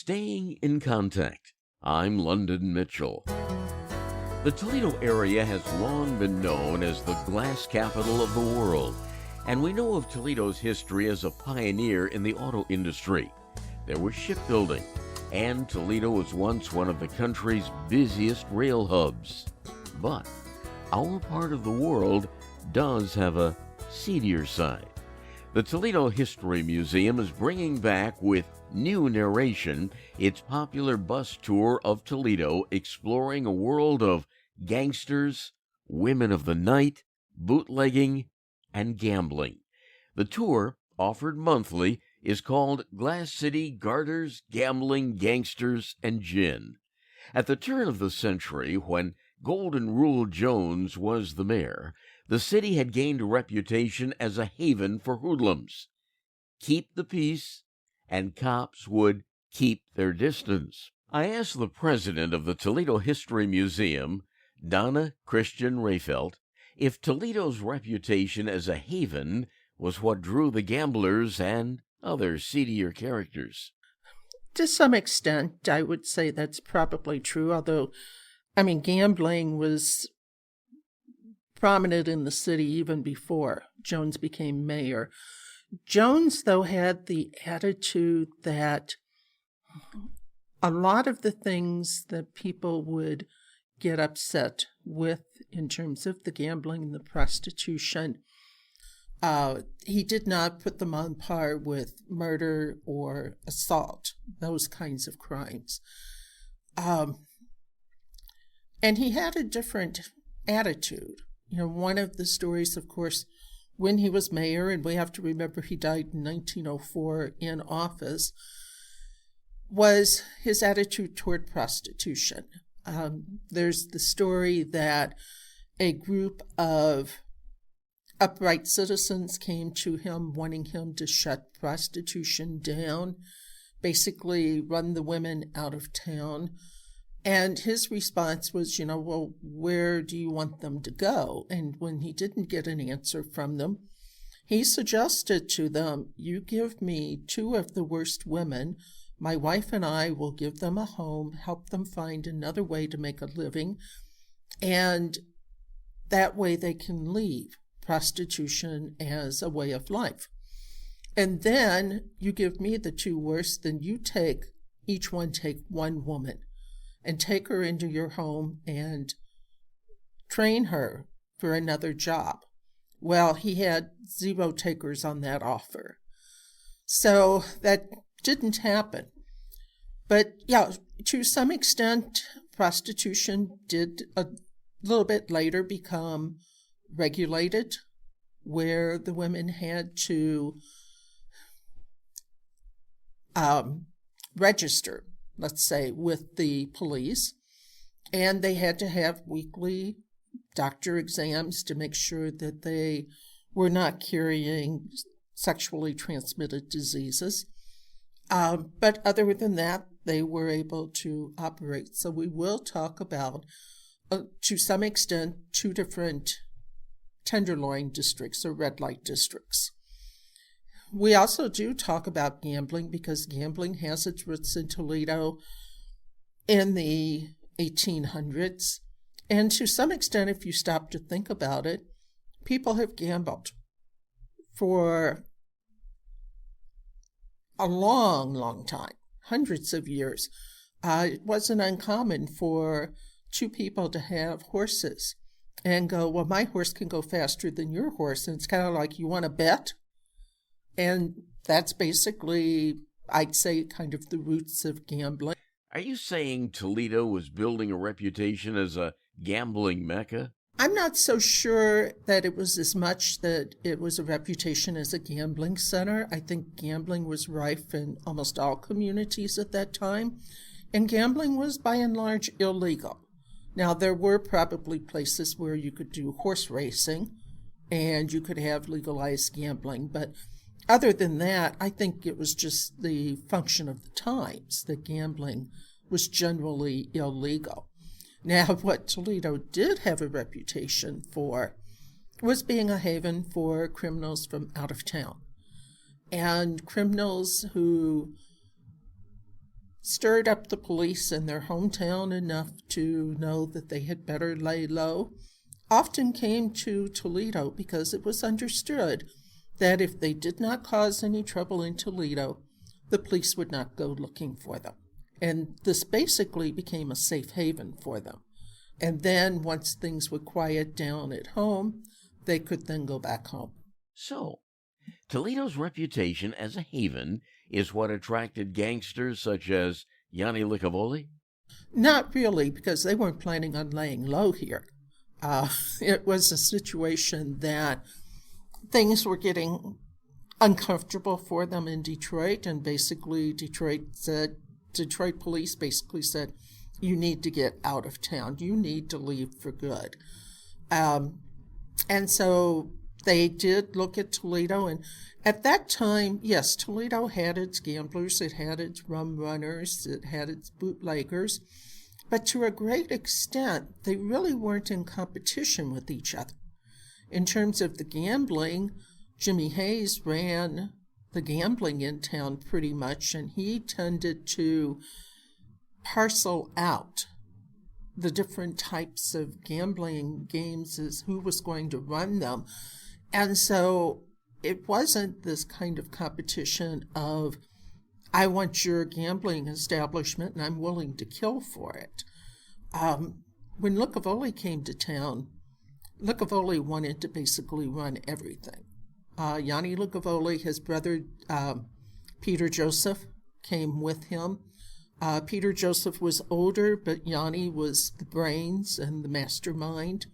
Staying in contact. I'm London Mitchell. The Toledo area has long been known as the glass capital of the world, and we know of Toledo's history as a pioneer in the auto industry. There was shipbuilding, and Toledo was once one of the country's busiest rail hubs. But our part of the world does have a seedier side. The Toledo History Museum is bringing back with new narration its popular bus tour of Toledo, exploring a world of gangsters, women of the night, bootlegging, and gambling. The tour, offered monthly, is called Glass City Garters, Gambling, Gangsters and Gin. At the turn of the century, when Golden Rule Jones was the mayor, the city had gained a reputation as a haven for hoodlums. Keep the peace, and cops would keep their distance. I asked the president of the Toledo History Museum, Donna if Toledo's reputation as a haven was what drew the gamblers and other seedier characters. To some extent, I would say that's probably true, although, gambling was prominent in the city even before Jones became mayor. Jones, though, had the attitude that a lot of the things that people would get upset with in terms of the gambling and the prostitution, he did not put them on par with murder or assault, those kinds of crimes. And he had a different attitude. One of the stories, of course, when he was mayor, and we have to remember he died in 1904 in office, was his attitude toward prostitution. There's the story that a group of upright citizens came to him wanting him to shut prostitution down, basically run the women out of town. And his response was, well, where do you want them to go? And when he didn't get an answer from them, he suggested to them, you give me 2 of the worst women, my wife and I will give them a home, help them find another way to make a living, and that way they can leave prostitution as a way of life. And then you give me the 2 worst, then you each one take 1 woman and take her into your home and train her for another job. Well, he had 0 takers on that offer. So that didn't happen. But yeah, to some extent, prostitution did a little bit later become regulated, where the women had to register, let's say, with the police, and they had to have weekly doctor exams to make sure that they were not carrying sexually transmitted diseases. But other than that, they were able to operate. So we will talk about, to some extent, 2 different tenderloin districts or red light districts. We also do talk about gambling because gambling has its roots in Toledo in the 1800s. And to some extent, if you stop to think about it, people have gambled for a long, long time, hundreds of years. It wasn't uncommon for 2 people to have horses and go, well, my horse can go faster than your horse. And it's kind of like, you want to bet? And that's basically, I'd say, kind of the roots of gambling. Are you saying Toledo was building a reputation as a gambling mecca? I'm not so sure that it was as much that it was a reputation as a gambling center. I think gambling was rife in almost all communities at that time, and gambling was by and large illegal. Now, there were probably places where you could do horse racing and you could have legalized gambling, but other than that, I think it was just the function of the times that gambling was generally illegal. Now, what Toledo did have a reputation for was being a haven for criminals from out of town, and criminals who stirred up the police in their hometown enough to know that they had better lay low, often came to Toledo because it was understood that if they did not cause any trouble in Toledo, the police would not go looking for them. And this basically became a safe haven for them. And then once things would quiet down at home, they could then go back home. So, Toledo's reputation as a haven is what attracted gangsters such as Yanni Licavoli? Not really, because they weren't planning on laying low here. It was a situation that things were getting uncomfortable for them in Detroit, and basically Detroit police basically said, you need to get out of town. You need to leave for good. And so they did look at Toledo, and at that time, yes, Toledo had its gamblers, it had its rum runners, it had its bootleggers, but to a great extent, they really weren't in competition with each other. In terms of the gambling, Jimmy Hayes ran the gambling in town pretty much, and he tended to parcel out the different types of gambling games as who was going to run them. And so it wasn't this kind of competition of, I want your gambling establishment and I'm willing to kill for it. When Licavoli came to town, Licavoli wanted to basically run everything. Yanni Licavoli, his brother Peter Joseph, came with him. Peter Joseph was older, but Yanni was the brains and the mastermind.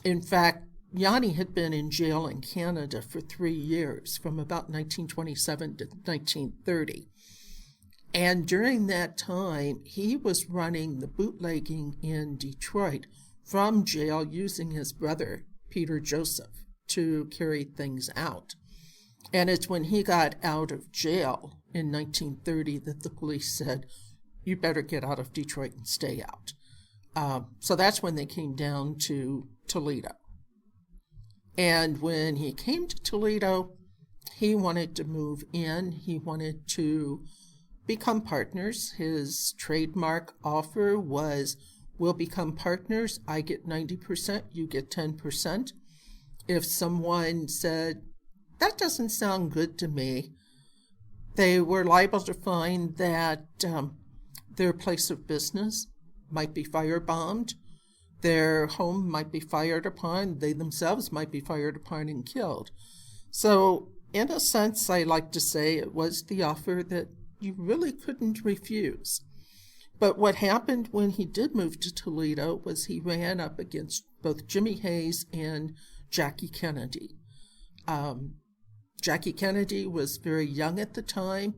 In fact, Yanni had been in jail in Canada for 3 years, from about 1927 to 1930. And during that time, he was running the bootlegging in Detroit from jail using his brother, Peter Joseph, to carry things out. And it's when he got out of jail in 1930 that the police said, you better get out of Detroit and stay out. So that's when they came down to Toledo. And when he came to Toledo, he wanted to move in. He wanted to become partners. His trademark offer was, we'll become partners. I get 90%, you get 10%. If someone said, that doesn't sound good to me, they were liable to find that their place of business might be firebombed, their home might be fired upon, they themselves might be fired upon and killed. So, in a sense, I like to say it was the offer that you really couldn't refuse. But what happened when he did move to Toledo was he ran up against both Jimmy Hayes and Jackie Kennedy. Jackie Kennedy was very young at the time,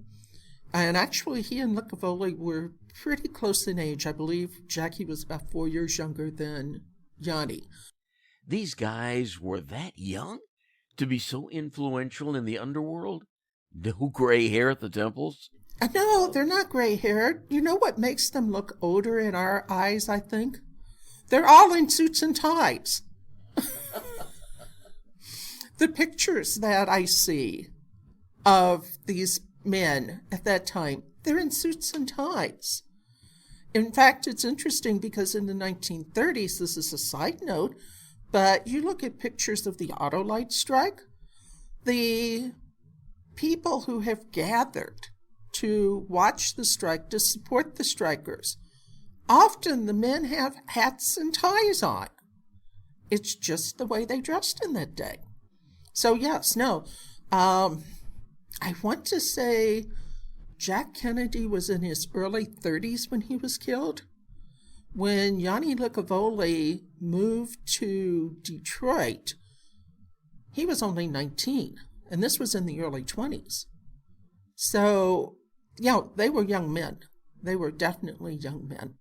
and actually he and Licavoli were pretty close in age. I believe Jackie was about 4 years younger than Yanni. These guys were that young to be so influential in the underworld? No gray hair at the temples? No, they're not gray-haired. You know what makes them look older in our eyes, I think? They're all in suits and ties. The pictures that I see of these men at that time, they're in suits and ties. In fact, it's interesting because in the 1930s, this is a side note, but you look at pictures of the Autolite strike, the people who have gathered to watch the strike, to support the strikers, often the men have hats and ties on. It's just the way they dressed in that day. So yes, no, I want to say Jack Kennedy was in his early 30s when he was killed. When Yanni Licavoli moved to Detroit, he was only 19, and this was in the early 20s. So, yeah, they were young men. They were definitely young men.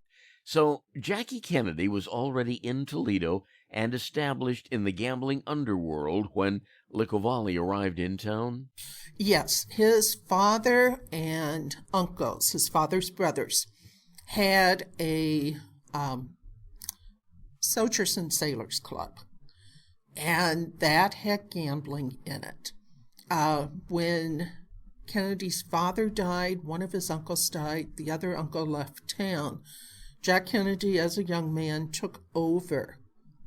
So Jackie Kennedy was already in Toledo and established in the gambling underworld when Licavoli arrived in town? Yes, his father and uncles, his father's brothers, had a Soldiers and Sailors Club, and that had gambling in it. When Kennedy's father died, one of his uncles died, the other uncle left town. Jack Kennedy, as a young man, took over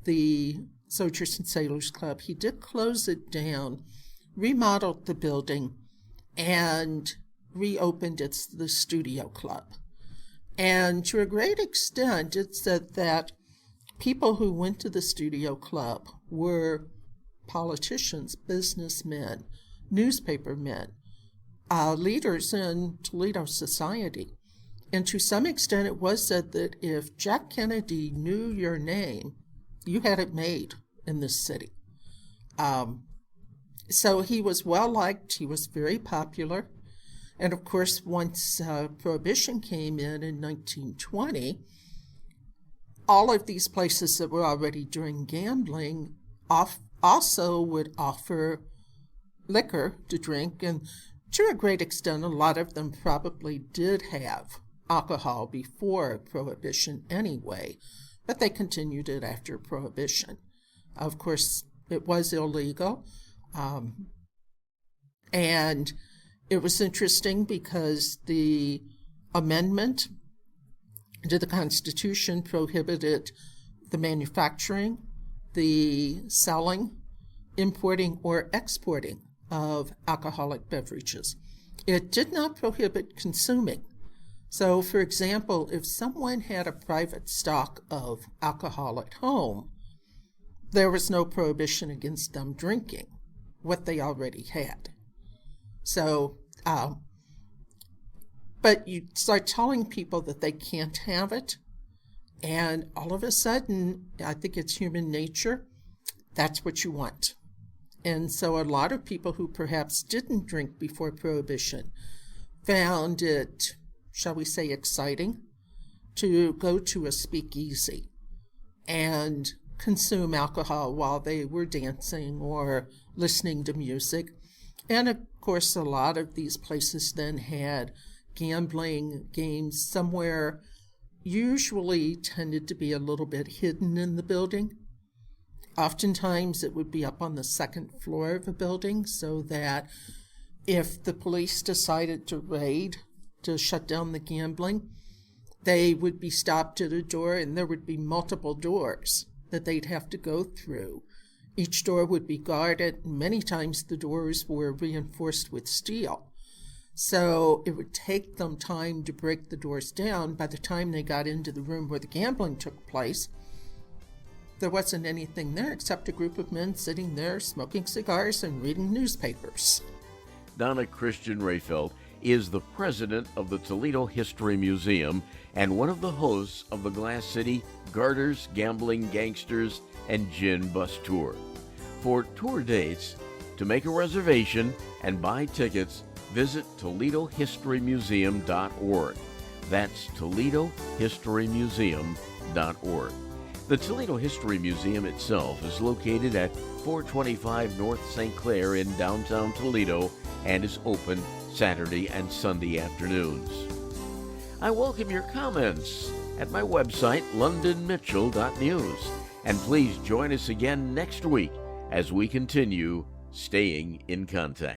the Soldiers and Sailors Club. He did close it down, remodeled the building, and reopened the studio club. And to a great extent, it said that people who went to the studio club were politicians, businessmen, newspapermen, leaders in Toledo society. And to some extent, it was said that if Jack Kennedy knew your name, you had it made in this city. So he was well-liked. He was very popular. And, of course, once Prohibition came in 1920, all of these places that were already doing gambling also would offer liquor to drink, and to a great extent, a lot of them probably did have alcohol before Prohibition anyway, but they continued it after Prohibition. Of course, it was illegal, and it was interesting because the amendment to the Constitution prohibited the manufacturing, the selling, importing, or exporting of alcoholic beverages. It did not prohibit consuming. So, for example, if someone had a private stock of alcohol at home, there was no prohibition against them drinking what they already had. So, but you start telling people that they can't have it, and all of a sudden, I think it's human nature, that's what you want. And so a lot of people who perhaps didn't drink before Prohibition found it, shall we say, exciting to go to a speakeasy and consume alcohol while they were dancing or listening to music. And of course, a lot of these places then had gambling games somewhere, usually tended to be a little bit hidden in the building. Oftentimes it would be up on the second floor of a building, so that if the police decided to raid, to shut down the gambling, they would be stopped at a door, and there would be multiple doors that they'd have to go through. Each door would be guarded. Many times the doors were reinforced with steel. So it would take them time to break the doors down. By the time they got into the room where the gambling took place, there wasn't anything there except a group of men sitting there smoking cigars and reading newspapers. Donna Christian Rayfeld is the president of the Toledo History Museum and one of the hosts of the Glass City Garters, Gambling, Gangsters, and Gin bus tour. For tour dates, to make a reservation and buy tickets, visit ToledoHistoryMuseum.org. That's ToledoHistoryMuseum.org. The Toledo History Museum itself is located at 425 North St. Clair in downtown Toledo and is open Saturday and Sunday afternoons. I welcome your comments at my website, londonmitchell.news. And please join us again next week as we continue staying in contact.